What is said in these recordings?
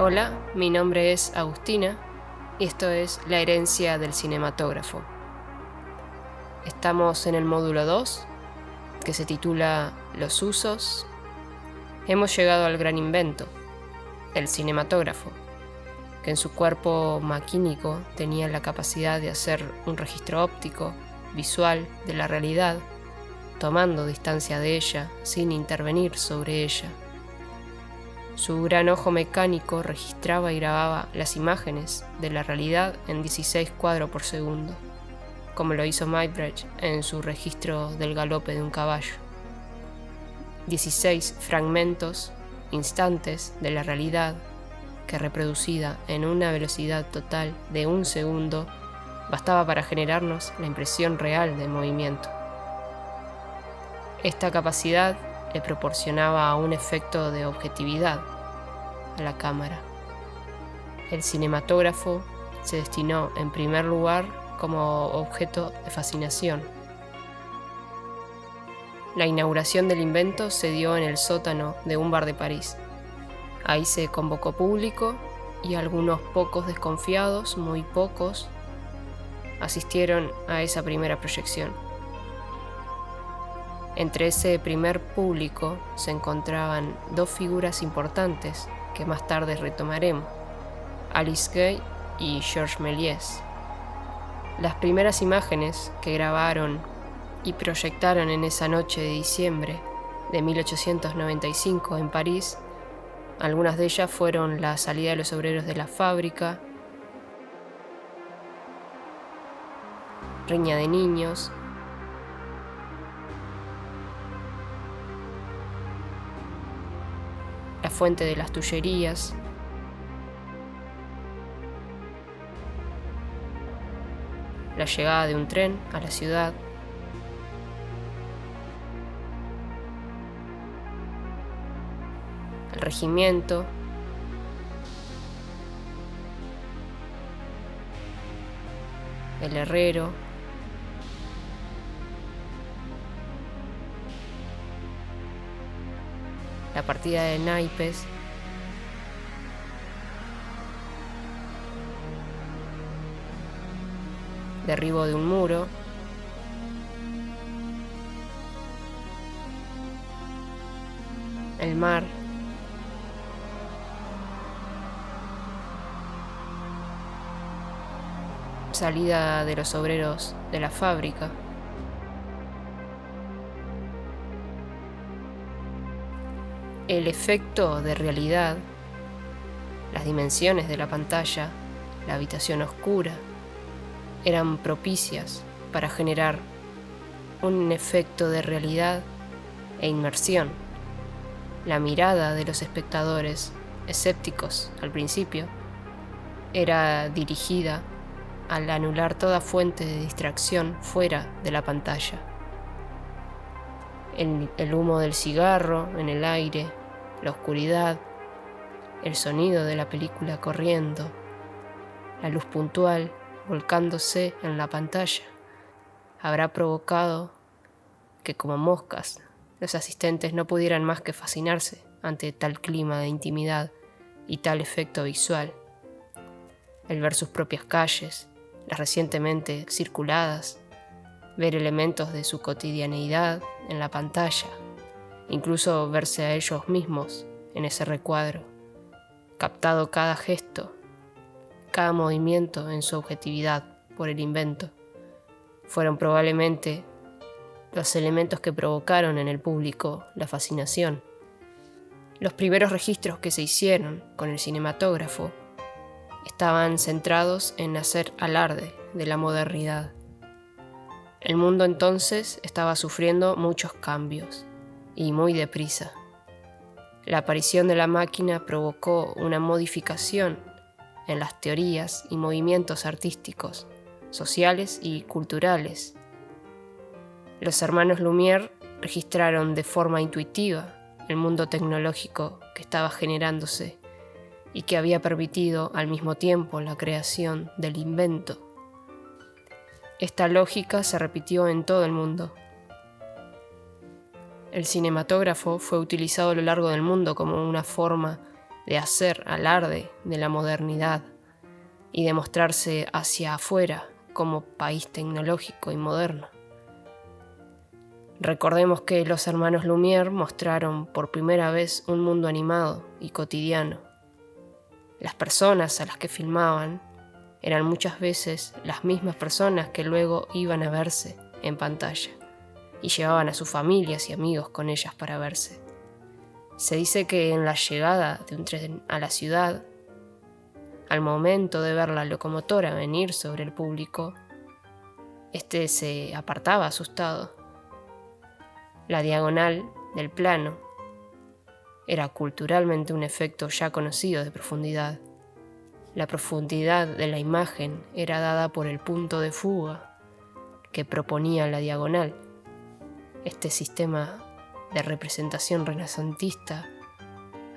Hola, mi nombre es Agustina y esto es La herencia del cinematógrafo. Estamos en el módulo 2, que se titula Los usos. Hemos llegado al gran invento, el cinematógrafo, que en su cuerpo maquínico tenía la capacidad de hacer un registro óptico, visual de la realidad, tomando distancia de ella sin intervenir sobre ella. Su gran ojo mecánico registraba y grababa las imágenes de la realidad en 16 cuadros por segundo, como lo hizo Muybridge en su registro del galope de un caballo. 16 fragmentos, instantes de la realidad, que reproducida en una velocidad total de 1 segundo, bastaba para generarnos la impresión real del movimiento. Esta capacidad le proporcionaba un efecto de objetividad a la cámara. El cinematógrafo se destinó en primer lugar como objeto de fascinación. La inauguración del invento se dio en el sótano de un bar de París. Ahí se convocó público y algunos pocos desconfiados, muy pocos, asistieron a esa primera proyección. Entre ese primer público se encontraban dos figuras importantes que más tarde retomaremos, Alice Guy y Georges Méliès. Las primeras imágenes que grabaron y proyectaron en esa noche de diciembre de 1895 en París, algunas de ellas fueron la salida de los obreros de la fábrica, riña de niños, la fuente de las Tullerías, la llegada de un tren a la ciudad, el regimiento, el herrero, la partida de naipes, derribo de un muro, el mar, salida de los obreros de la fábrica, el efecto de realidad, las dimensiones de la pantalla, la habitación oscura, eran propicias para generar un efecto de realidad e inmersión. La mirada de los espectadores, escépticos al principio, era dirigida al anular toda fuente de distracción fuera de la pantalla. El humo del cigarro en el aire, la oscuridad, el sonido de la película corriendo, la luz puntual volcándose en la pantalla, habrá provocado que, como moscas, los asistentes no pudieran más que fascinarse ante tal clima de intimidad y tal efecto visual. El ver sus propias calles, las recientemente circuladas, ver elementos de su cotidianeidad en la pantalla, incluso verse a ellos mismos en ese recuadro, captado cada gesto, cada movimiento en su objetividad por el invento, fueron probablemente los elementos que provocaron en el público la fascinación. Los primeros registros que se hicieron con el cinematógrafo estaban centrados en hacer alarde de la modernidad. El mundo entonces estaba sufriendo muchos cambios, y muy deprisa. La aparición de la máquina provocó una modificación en las teorías y movimientos artísticos, sociales y culturales. Los hermanos Lumière registraron de forma intuitiva el mundo tecnológico que estaba generándose y que había permitido al mismo tiempo la creación del invento. Esta lógica se repitió en todo el mundo. El cinematógrafo fue utilizado a lo largo del mundo como una forma de hacer alarde de la modernidad y de mostrarse hacia afuera como país tecnológico y moderno. Recordemos que los hermanos Lumière mostraron por primera vez un mundo animado y cotidiano. Las personas a las que filmaban eran muchas veces las mismas personas que luego iban a verse en pantalla y llevaban a sus familias y amigos con ellas para verse. Se dice que en la llegada de un tren a la ciudad, al momento de ver la locomotora venir sobre el público, este se apartaba asustado. La diagonal del plano era culturalmente un efecto ya conocido de profundidad. La profundidad de la imagen era dada por el punto de fuga que proponía la diagonal. Este sistema de representación renacentista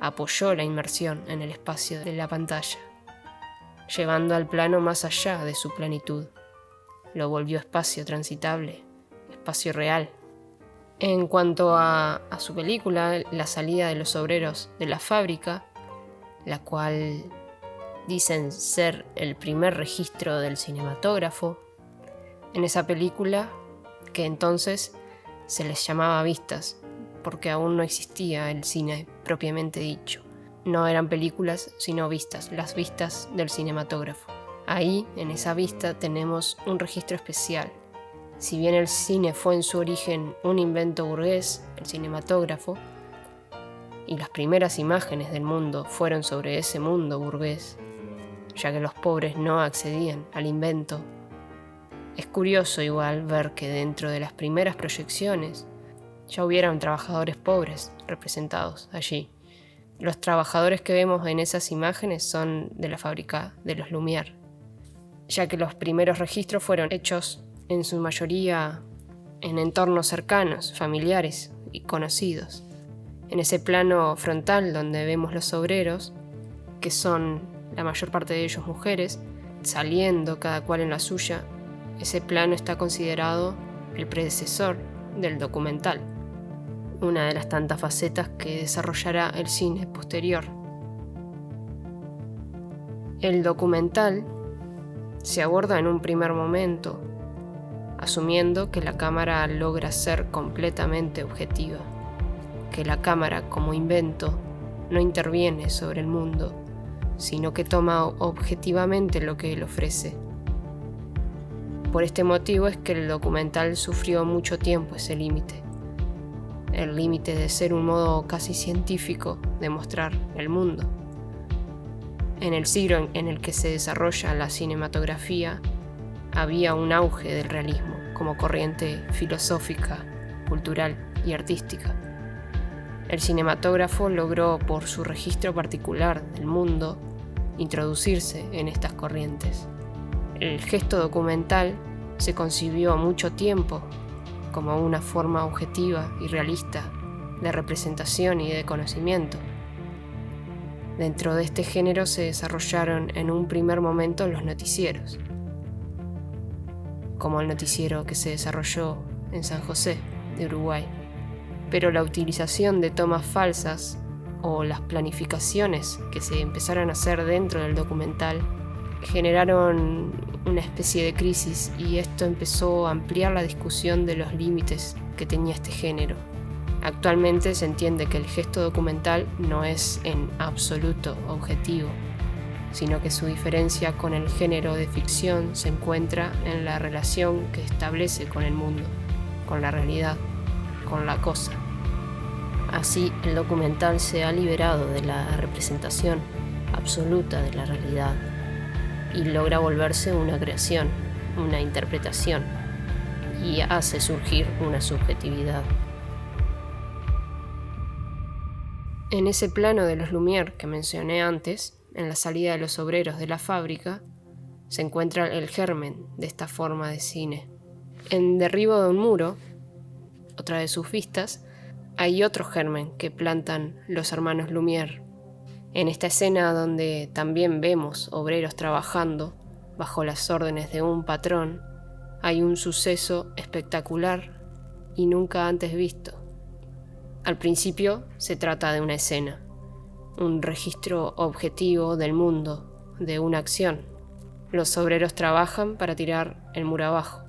apoyó la inmersión en el espacio de la pantalla, llevando al plano más allá de su plenitud. Lo volvió espacio transitable, espacio real. En cuanto a su película, La salida de los obreros de la fábrica, la cual dicen ser el primer registro del cinematógrafo, en esa película, que entonces se les llamaba vistas, porque aún no existía el cine propiamente dicho. No eran películas, sino vistas, las vistas del cinematógrafo. Ahí, en esa vista, tenemos un registro especial. Si bien el cine fue en su origen un invento burgués, el cinematógrafo, y las primeras imágenes del mundo fueron sobre ese mundo burgués, ya que los pobres no accedían al invento, es curioso igual ver que dentro de las primeras proyecciones ya hubieran trabajadores pobres representados allí. Los trabajadores que vemos en esas imágenes son de la fábrica de los Lumière, ya que los primeros registros fueron hechos en su mayoría en entornos cercanos, familiares y conocidos. En ese plano frontal donde vemos los obreros, que son la mayor parte de ellos mujeres, saliendo cada cual en la suya, ese plano está considerado el predecesor del documental, una de las tantas facetas que desarrollará el cine posterior. El documental se aborda en un primer momento, asumiendo que la cámara logra ser completamente objetiva, que la cámara como invento no interviene sobre el mundo, sino que toma objetivamente lo que él ofrece. Por este motivo es que el documental sufrió mucho tiempo ese límite, el límite de ser un modo casi científico de mostrar el mundo. En el siglo en el que se desarrolla la cinematografía, había un auge del realismo como corriente filosófica, cultural y artística. El cinematógrafo logró, por su registro particular del mundo, introducirse en estas corrientes. El gesto documental se concibió mucho tiempo como una forma objetiva y realista de representación y de conocimiento. Dentro de este género se desarrollaron en un primer momento los noticieros, como el noticiero que se desarrolló en San José, de Uruguay. Pero la utilización de tomas falsas o las planificaciones que se empezaron a hacer dentro del documental generaron una especie de crisis, y esto empezó a ampliar la discusión de los límites que tenía este género. Actualmente se entiende que el gesto documental no es en absoluto objetivo, sino que su diferencia con el género de ficción se encuentra en la relación que establece con el mundo, con la realidad, con la cosa. Así, el documental se ha liberado de la representación absoluta de la realidad y logra volverse una creación, una interpretación, y hace surgir una subjetividad. En ese plano de los Lumière que mencioné antes, en la salida de los obreros de la fábrica, se encuentra el germen de esta forma de cine. En Derribo de un muro, otra de sus vistas, hay otro germen que plantan los hermanos Lumière. En esta escena donde también vemos obreros trabajando bajo las órdenes de un patrón, hay un suceso espectacular y nunca antes visto. Al principio se trata de una escena, un registro objetivo del mundo, de una acción. Los obreros trabajan para tirar el muro abajo.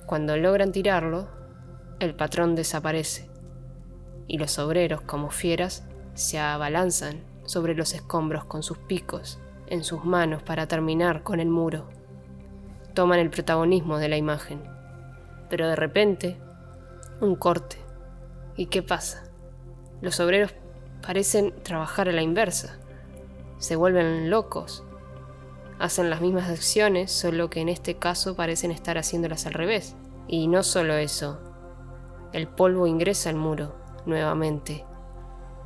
Cuando logran tirarlo, el patrón desaparece y los obreros, como fieras, se abalanzan sobre los escombros con sus picos en sus manos para terminar con el muro. Toman el protagonismo de la imagen. Pero de repente, un corte. ¿Y qué pasa? Los obreros parecen trabajar a la inversa. Se vuelven locos. Hacen las mismas acciones, solo que en este caso parecen estar haciéndolas al revés. Y no solo eso. El polvo ingresa al muro nuevamente.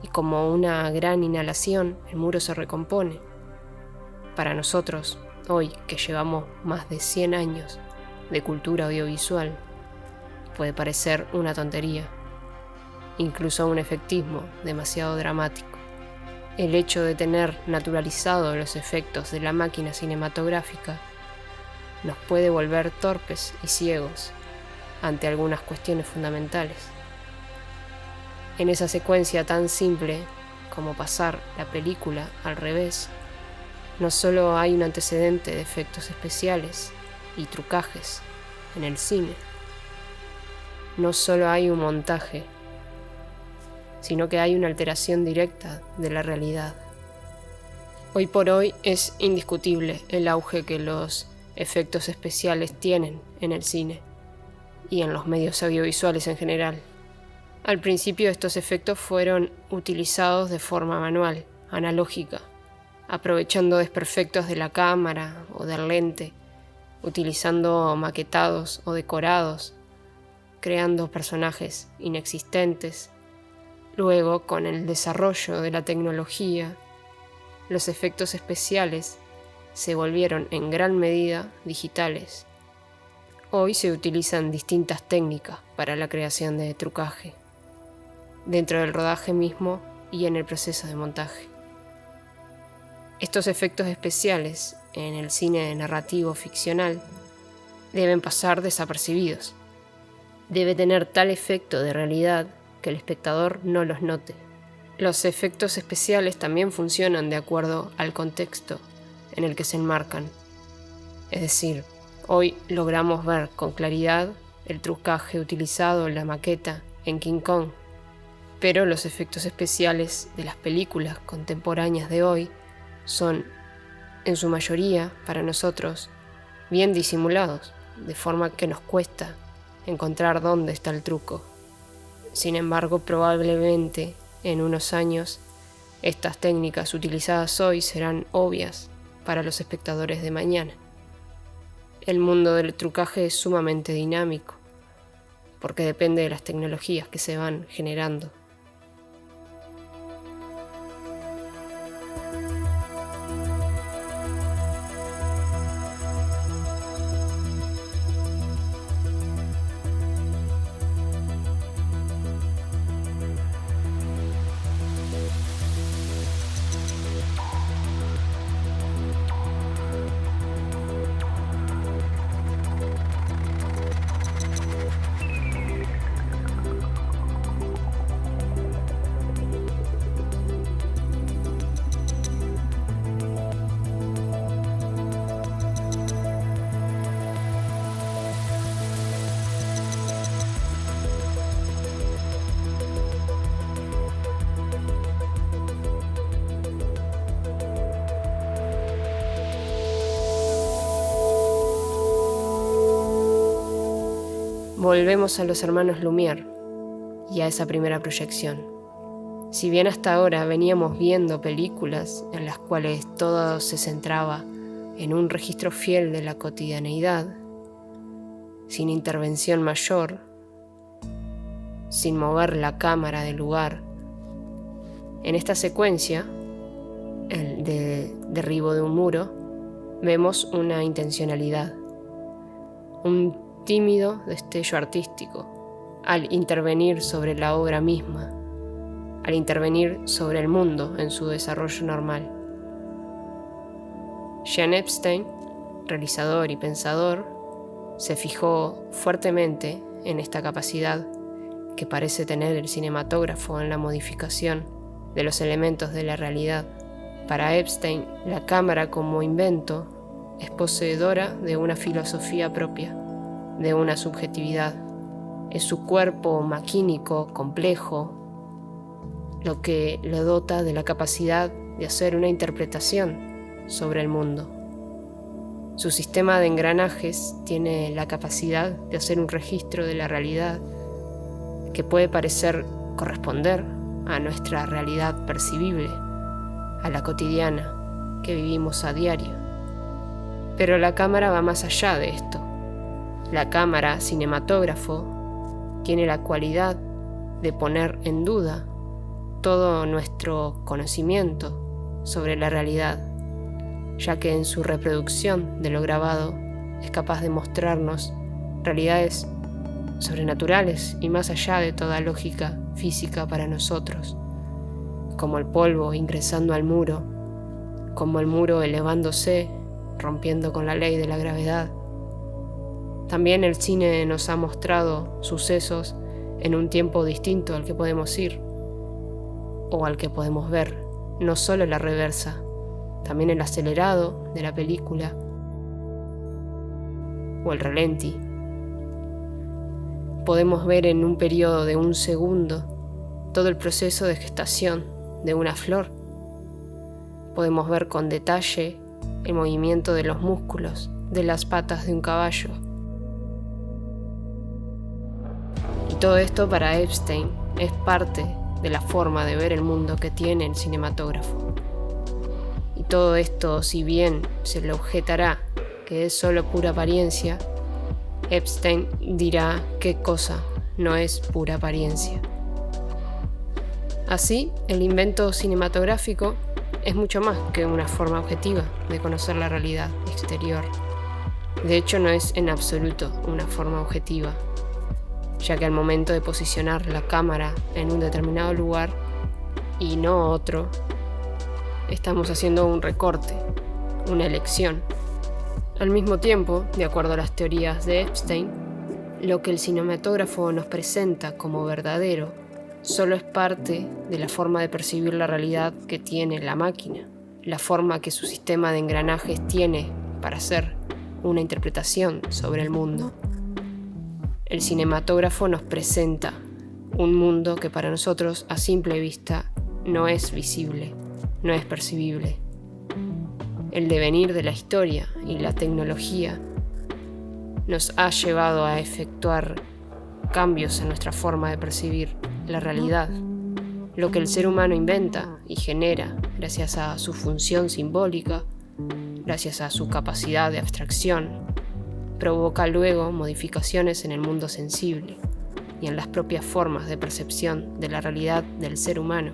Y como una gran inhalación, el muro se recompone. Para nosotros, hoy que llevamos más de 100 años de cultura audiovisual, puede parecer una tontería, incluso un efectismo demasiado dramático. El hecho de tener naturalizados los efectos de la máquina cinematográfica nos puede volver torpes y ciegos ante algunas cuestiones fundamentales. En esa secuencia tan simple como pasar la película al revés, no solo hay un antecedente de efectos especiales y trucajes en el cine, no solo hay un montaje, sino que hay una alteración directa de la realidad. Hoy por hoy es indiscutible el auge que los efectos especiales tienen en el cine y en los medios audiovisuales en general. Al principio estos efectos fueron utilizados de forma manual, analógica, aprovechando desperfectos de la cámara o del lente, utilizando maquetados o decorados, creando personajes inexistentes. Luego, con el desarrollo de la tecnología, los efectos especiales se volvieron en gran medida digitales. Hoy se utilizan distintas técnicas para la creación de trucaje, dentro del rodaje mismo y en el proceso de montaje. Estos efectos especiales en el cine narrativo ficcional deben pasar desapercibidos. Debe tener tal efecto de realidad que el espectador no los note. Los efectos especiales también funcionan de acuerdo al contexto en el que se enmarcan. Es decir, hoy logramos ver con claridad el trucaje utilizado en la maqueta en King Kong, pero los efectos especiales de las películas contemporáneas de hoy son, en su mayoría, para nosotros, bien disimulados, de forma que nos cuesta encontrar dónde está el truco. Sin embargo, probablemente en unos años, estas técnicas utilizadas hoy serán obvias para los espectadores de mañana. El mundo del trucaje es sumamente dinámico, porque depende de las tecnologías que se van generando. Volvemos a los hermanos Lumière y a esa primera proyección. Si bien hasta ahora veníamos viendo películas en las cuales todo se centraba en un registro fiel de la cotidianeidad, sin intervención mayor, sin mover la cámara del lugar, en esta secuencia, el de derribo de un muro, vemos una intencionalidad, un tímido destello artístico al intervenir sobre la obra misma, al intervenir sobre el mundo en su desarrollo normal. Jean Epstein, realizador y pensador, se fijó fuertemente en esta capacidad que parece tener el cinematógrafo en la modificación de los elementos de la realidad. Para Epstein, la cámara como invento es poseedora de una filosofía propia, de una subjetividad. Es su cuerpo maquínico, complejo, lo que lo dota de la capacidad de hacer una interpretación sobre el mundo. Su sistema de engranajes tiene la capacidad de hacer un registro de la realidad que puede parecer corresponder a nuestra realidad percibible, a la cotidiana que vivimos a diario. Pero la cámara va más allá de esto. La cámara cinematógrafo tiene la cualidad de poner en duda todo nuestro conocimiento sobre la realidad, ya que en su reproducción de lo grabado es capaz de mostrarnos realidades sobrenaturales y más allá de toda lógica física para nosotros, como el polvo ingresando al muro, como el muro elevándose, rompiendo con la ley de la gravedad. También el cine nos ha mostrado sucesos en un tiempo distinto al que podemos ir o al que podemos ver, no solo la reversa, también el acelerado de la película o el ralenti. Podemos ver en un periodo de un segundo todo el proceso de gestación de una flor. Podemos ver con detalle el movimiento de los músculos de las patas de un caballo. Y todo esto para Epstein es parte de la forma de ver el mundo que tiene el cinematógrafo. Y todo esto, si bien se le objetará que es solo pura apariencia, Epstein dirá qué cosa no es pura apariencia. Así, el invento cinematográfico es mucho más que una forma objetiva de conocer la realidad exterior. De hecho, no es en absoluto una forma objetiva, ya que al momento de posicionar la cámara en un determinado lugar y no otro, estamos haciendo un recorte, una elección. Al mismo tiempo, de acuerdo a las teorías de Epstein, lo que el cinematógrafo nos presenta como verdadero solo es parte de la forma de percibir la realidad que tiene la máquina, la forma que su sistema de engranajes tiene para hacer una interpretación sobre el mundo. El cinematógrafo nos presenta un mundo que para nosotros a simple vista no es visible, no es percibible. El devenir de la historia y la tecnología nos ha llevado a efectuar cambios en nuestra forma de percibir la realidad. Lo que el ser humano inventa y genera gracias a su función simbólica, gracias a su capacidad de abstracción, provoca luego modificaciones en el mundo sensible y en las propias formas de percepción de la realidad del ser humano.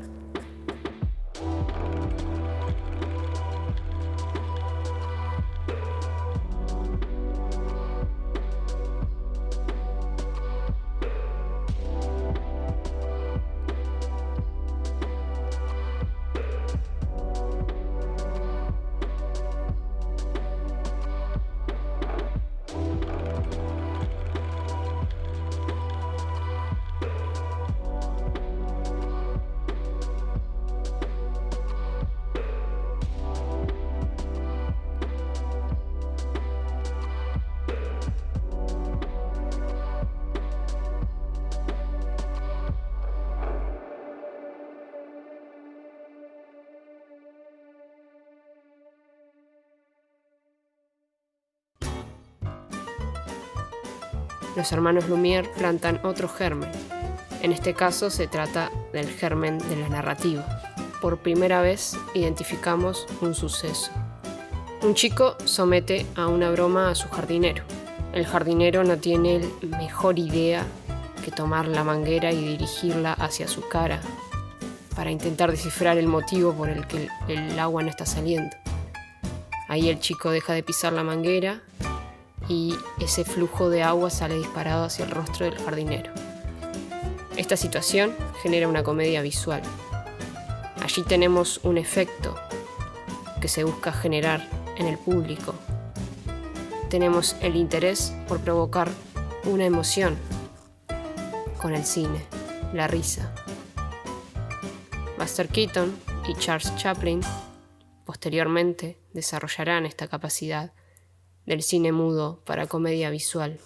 Los hermanos Lumière plantan otro germen. En este caso se trata del germen de la narrativa. Por primera vez identificamos un suceso. Un chico somete a una broma a su jardinero. El jardinero no tiene mejor idea que tomar la manguera y dirigirla hacia su cara para intentar descifrar el motivo por el que el agua no está saliendo. Ahí el chico deja de pisar la manguera y ese flujo de agua sale disparado hacia el rostro del jardinero. Esta situación genera una comedia visual. Allí tenemos un efecto que se busca generar en el público. Tenemos el interés por provocar una emoción con el cine, la risa. Buster Keaton y Charles Chaplin posteriormente desarrollarán esta capacidad del cine mudo para comedia visual.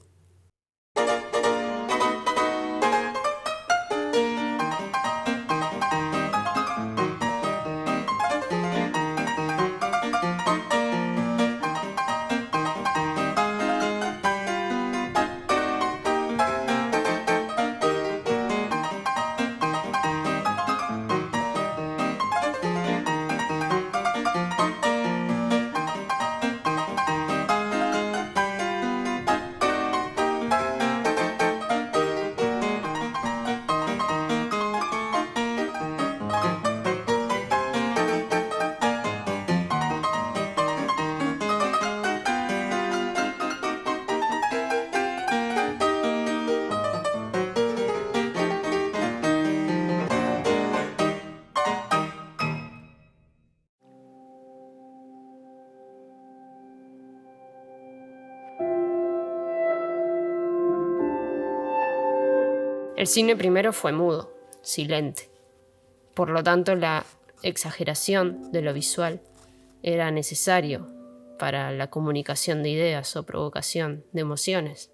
El cine primero fue mudo, silente. Por lo tanto, la exageración de lo visual era necesario para la comunicación de ideas o provocación de emociones.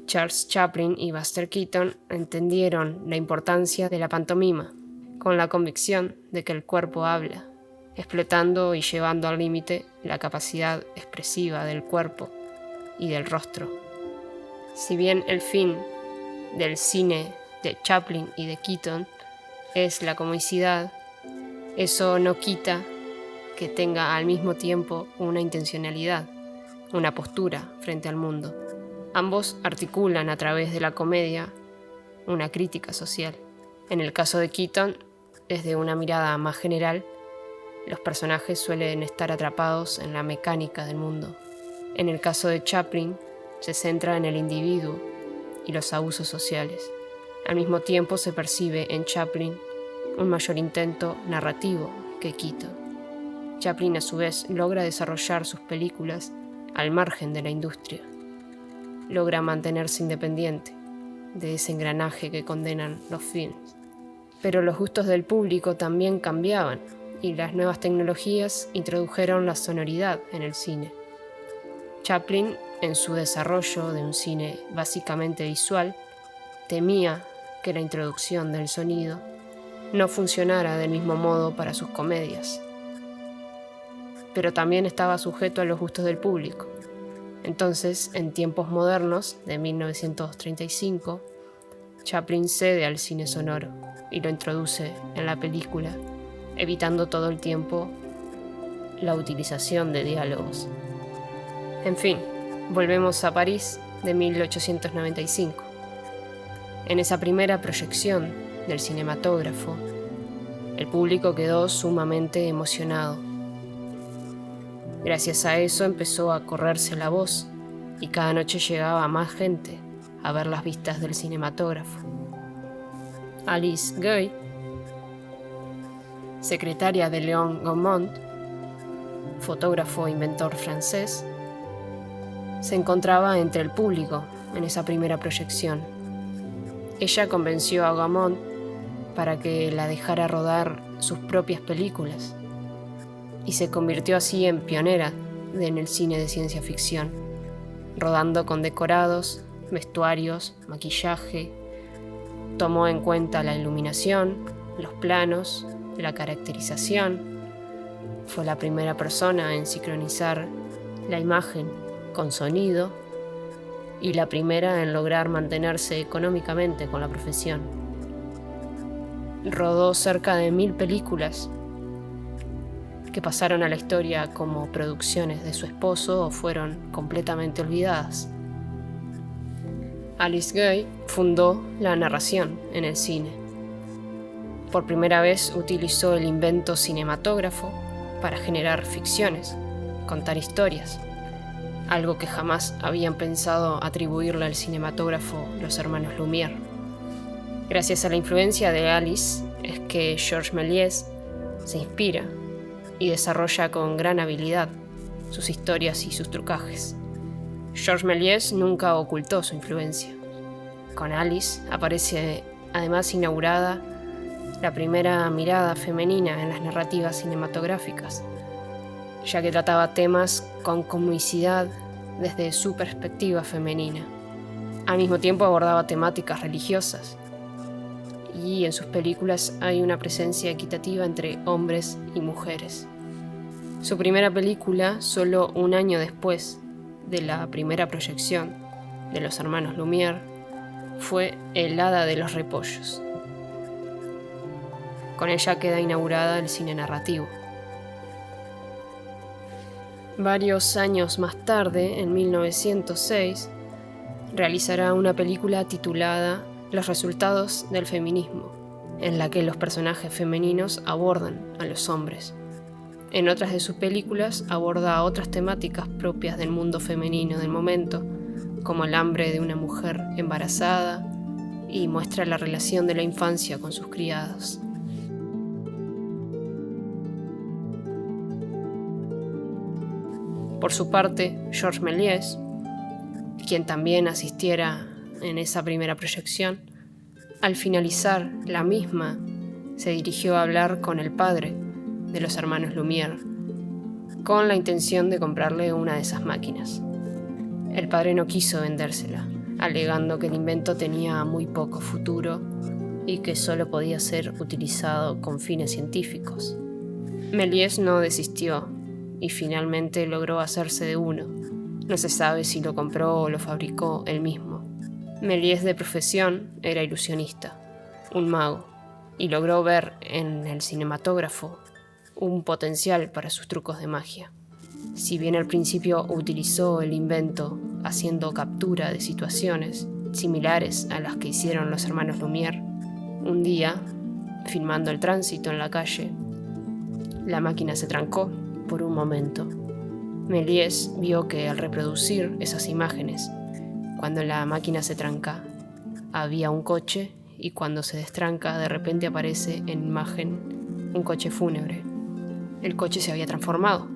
Charles Chaplin y Buster Keaton entendieron la importancia de la pantomima, con la convicción de que el cuerpo habla, explotando y llevando al límite la capacidad expresiva del cuerpo y del rostro. Si bien el fin del cine de Chaplin y de Keaton es la comicidad, eso no quita que tenga al mismo tiempo una intencionalidad, una postura frente al mundo. Ambos articulan a través de la comedia una crítica social. En el caso de Keaton, desde una mirada más general, los personajes suelen estar atrapados en la mecánica del mundo. En el caso de Chaplin, se centra en el individuo y los abusos sociales. Al mismo tiempo se percibe en Chaplin un mayor intento narrativo que Keaton. Chaplin a su vez logra desarrollar sus películas al margen de la industria. Logra mantenerse independiente de ese engranaje que condenan los films. Pero los gustos del público también cambiaban y las nuevas tecnologías introdujeron la sonoridad en el cine. Chaplin, en su desarrollo de un cine básicamente visual, temía que la introducción del sonido no funcionara del mismo modo para sus comedias. Pero también estaba sujeto a los gustos del público. Entonces, en tiempos modernos, de 1935, Chaplin cede al cine sonoro y lo introduce en la película, evitando todo el tiempo la utilización de diálogos. En fin, volvemos a París de 1895. En esa primera proyección del cinematógrafo, el público quedó sumamente emocionado. Gracias a eso empezó a correrse la voz y cada noche llegaba más gente a ver las vistas del cinematógrafo. Alice Guy, secretaria de Léon Gaumont, fotógrafo e inventor francés, se encontraba entre el público en esa primera proyección. Ella convenció a Gaumont para que la dejara rodar sus propias películas y se convirtió así en pionera en el cine de ciencia ficción, rodando con decorados, vestuarios, maquillaje. Tomó en cuenta la iluminación, los planos, la caracterización. Fue la primera persona en sincronizar la imagen con sonido y la primera en lograr mantenerse económicamente con la profesión. Rodó cerca de 1000 películas que pasaron a la historia como producciones de su esposo o fueron completamente olvidadas. Alice Guy fundó la narración en el cine. Por primera vez utilizó el invento cinematógrafo para generar ficciones, contar historias, algo que jamás habían pensado atribuirle al cinematógrafo los hermanos Lumière. Gracias a la influencia de Alice es que Georges Méliès se inspira y desarrolla con gran habilidad sus historias y sus trucajes. Georges Méliès nunca ocultó su influencia. Con Alice aparece además inaugurada la primera mirada femenina en las narrativas cinematográficas, ya que trataba temas con comicidad desde su perspectiva femenina. Al mismo tiempo abordaba temáticas religiosas, y en sus películas hay una presencia equitativa entre hombres y mujeres. Su primera película, solo un año después de la primera proyección de los hermanos Lumière, fue El hada de los repollos. Con ella queda inaugurada el cine narrativo. Varios años más tarde, en 1906, realizará una película titulada Los resultados del feminismo, en la que los personajes femeninos abordan a los hombres. En otras de sus películas aborda otras temáticas propias del mundo femenino del momento, como el hambre de una mujer embarazada, y muestra la relación de la infancia con sus criados. Por su parte, Georges Méliès, quien también asistiera en esa primera proyección, al finalizar la misma, se dirigió a hablar con el padre de los hermanos Lumière, con la intención de comprarle una de esas máquinas. El padre no quiso vendérsela, alegando que el invento tenía muy poco futuro y que solo podía ser utilizado con fines científicos. Méliès no desistió y finalmente logró hacerse de uno. No se sabe si lo compró o lo fabricó él mismo. Méliès de profesión era ilusionista, un mago, y logró ver en el cinematógrafo un potencial para sus trucos de magia. Si bien al principio utilizó el invento haciendo captura de situaciones similares a las que hicieron los hermanos Lumière, un día, filmando el tránsito en la calle, la máquina se trancó por un momento. Méliès vio que al reproducir esas imágenes, cuando la máquina se tranca, había un coche, y cuando se destranca, de repente aparece en imagen un coche fúnebre. El coche se había transformado.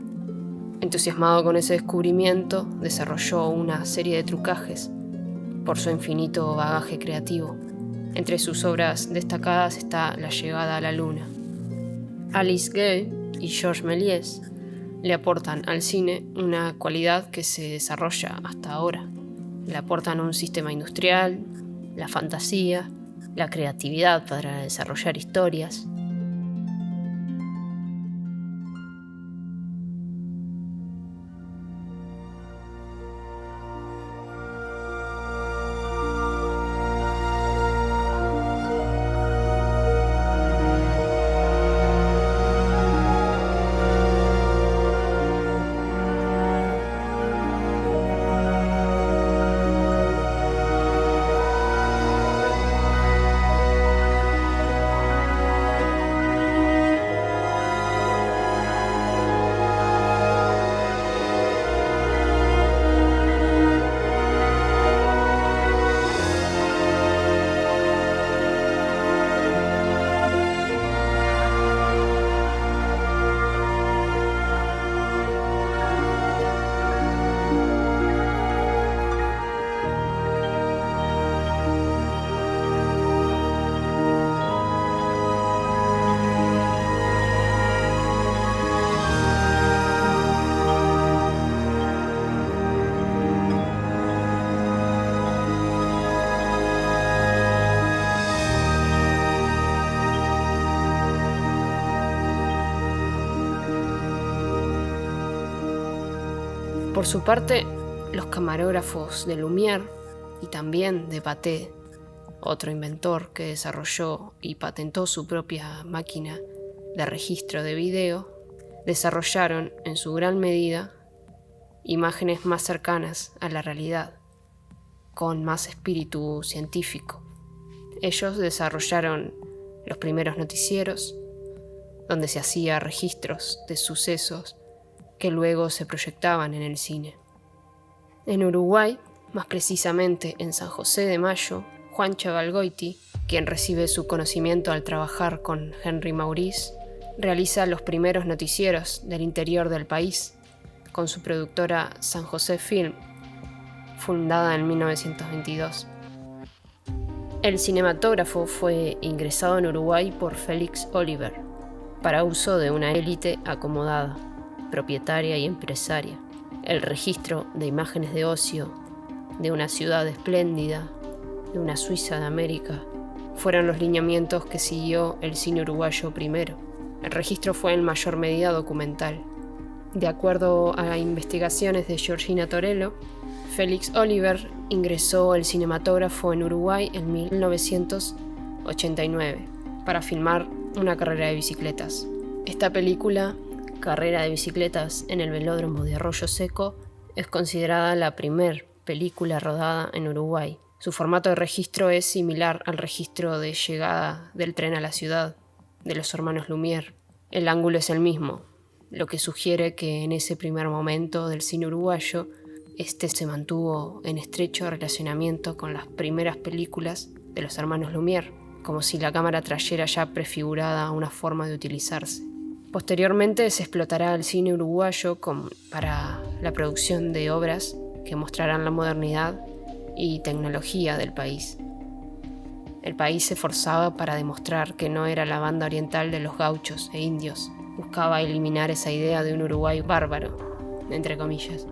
Entusiasmado con ese descubrimiento, desarrolló una serie de trucajes por su infinito bagaje creativo. Entre sus obras destacadas está La llegada a la luna. Alice Guy y Georges Méliès le aportan al cine una cualidad que se desarrolla hasta ahora. Le aportan un sistema industrial, la fantasía, la creatividad para desarrollar historias. Por su parte, los camarógrafos de Lumière y también de Pathé, otro inventor que desarrolló y patentó su propia máquina de registro de video, desarrollaron en su gran medida imágenes más cercanas a la realidad, con más espíritu científico. Ellos desarrollaron los primeros noticieros, donde se hacía registros de sucesos que luego se proyectaban en el cine. En Uruguay, más precisamente en San José de Mayo, Juan Chavalgoiti, quien recibe su conocimiento al trabajar con Henry Maurice, realiza los primeros noticieros del interior del país con su productora San José Film, fundada en 1922. El cinematógrafo fue ingresado en Uruguay por Félix Oliver, para uso de una élite acomodada, propietaria y empresaria. El registro de imágenes de ocio, de una ciudad espléndida, de una Suiza de América, fueron los lineamientos que siguió el cine uruguayo primero. El registro fue en mayor medida documental. De acuerdo a investigaciones de Georgina Torello, Félix Oliver ingresó el cinematógrafo en Uruguay en 1989 para filmar Una carrera de bicicletas. Esta película, Carrera de bicicletas en el velódromo de Arroyo Seco, es considerada la primer película rodada en Uruguay. Su formato de registro es similar al registro de llegada del tren a la ciudad de los hermanos Lumière. El ángulo es el mismo, lo que sugiere que en ese primer momento del cine uruguayo, este se mantuvo en estrecho relacionamiento con las primeras películas de los hermanos Lumière, como si la cámara trayera ya prefigurada una forma de utilizarse. Posteriormente se explotará el cine uruguayo para la producción de obras que mostrarán la modernidad y tecnología del país. El país se esforzaba para demostrar que no era la banda oriental de los gauchos e indios. Buscaba eliminar esa idea de un Uruguay bárbaro, entre comillas.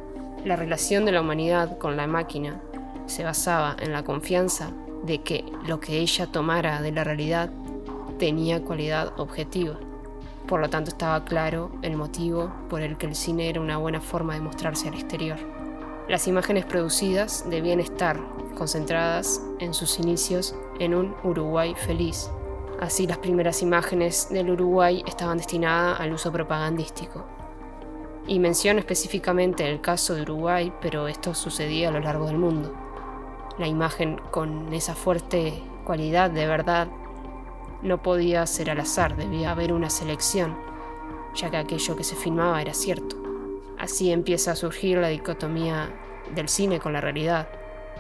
La relación de la humanidad con la máquina se basaba en la confianza de que lo que ella tomara de la realidad tenía cualidad objetiva. Por lo tanto, estaba claro el motivo por el que el cine era una buena forma de mostrarse al exterior. Las imágenes producidas debían estar concentradas en sus inicios en un Uruguay feliz. Así, las primeras imágenes del Uruguay estaban destinadas al uso propagandístico. Y menciono específicamente el caso de Uruguay, pero esto sucedía a lo largo del mundo. La imagen con esa fuerte cualidad de verdad no podía ser al azar, debía haber una selección, ya que aquello que se filmaba era cierto. Así empieza a surgir la dicotomía del cine con la realidad,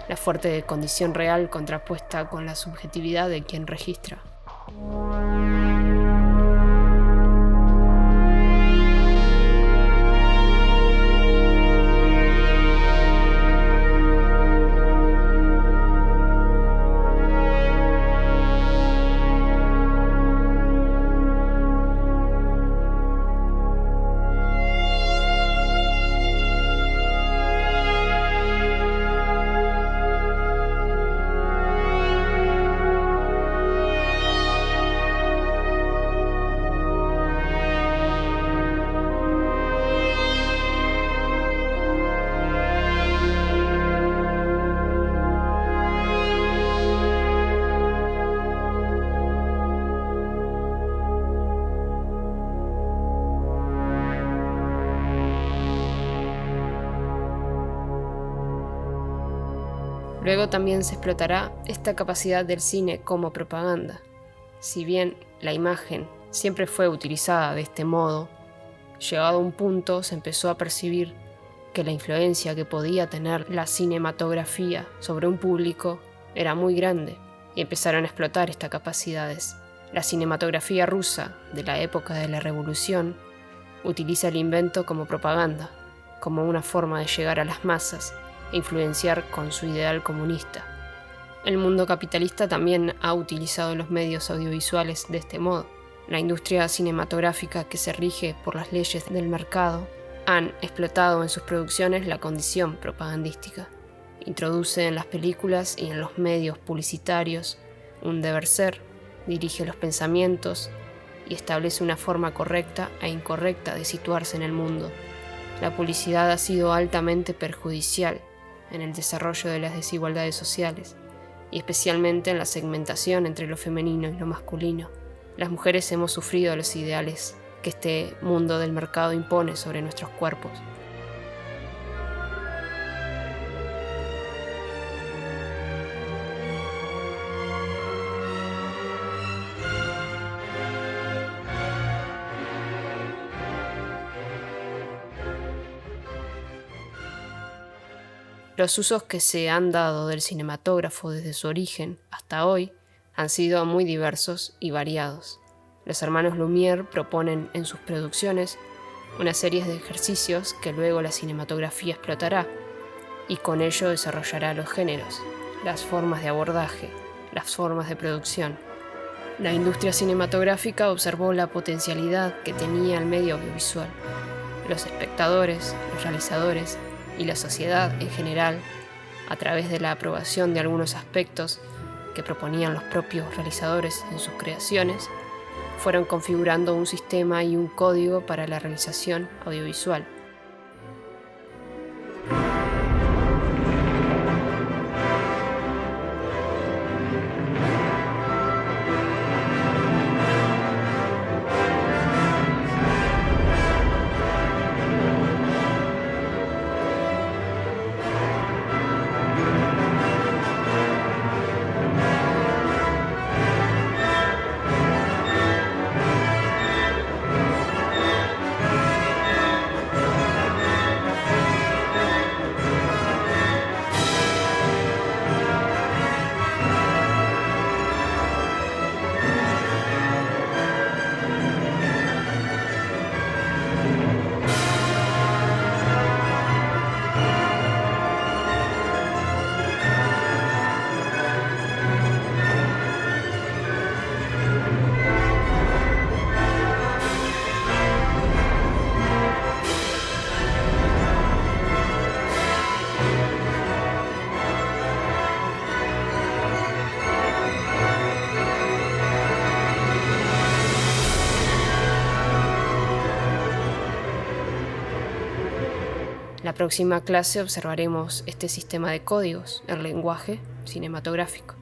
la fuerte condición real contrapuesta con la subjetividad de quien registra. Luego también se explotará esta capacidad del cine como propaganda. Si bien la imagen siempre fue utilizada de este modo, llegado a un punto se empezó a percibir que la influencia que podía tener la cinematografía sobre un público era muy grande y empezaron a explotar estas capacidades. La cinematografía rusa de la época de la Revolución utiliza el invento como propaganda, como una forma de llegar a las masas e influenciar con su ideal comunista. El mundo capitalista también ha utilizado los medios audiovisuales de este modo. La industria cinematográfica, que se rige por las leyes del mercado, han explotado en sus producciones la condición propagandística. Introduce en las películas y en los medios publicitarios un deber ser, dirige los pensamientos y establece una forma correcta e incorrecta de situarse en el mundo. La publicidad ha sido altamente perjudicial en el desarrollo de las desigualdades sociales, y especialmente en la segmentación entre lo femenino y lo masculino. Las mujeres hemos sufrido los ideales que este mundo del mercado impone sobre nuestros cuerpos. Los usos que se han dado del cinematógrafo desde su origen hasta hoy han sido muy diversos y variados. Los hermanos Lumière proponen en sus producciones una serie de ejercicios que luego la cinematografía explotará y con ello desarrollará los géneros, las formas de abordaje, las formas de producción. La industria cinematográfica observó la potencialidad que tenía el medio audiovisual. Los espectadores, los realizadores y la sociedad en general, a través de la aprobación de algunos aspectos que proponían los propios realizadores en sus creaciones, fueron configurando un sistema y un código para la realización audiovisual. La próxima clase observaremos este sistema de códigos, el lenguaje cinematográfico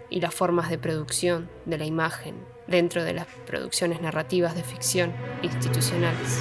y las formas de producción de la imagen dentro de las producciones narrativas de ficción institucionales.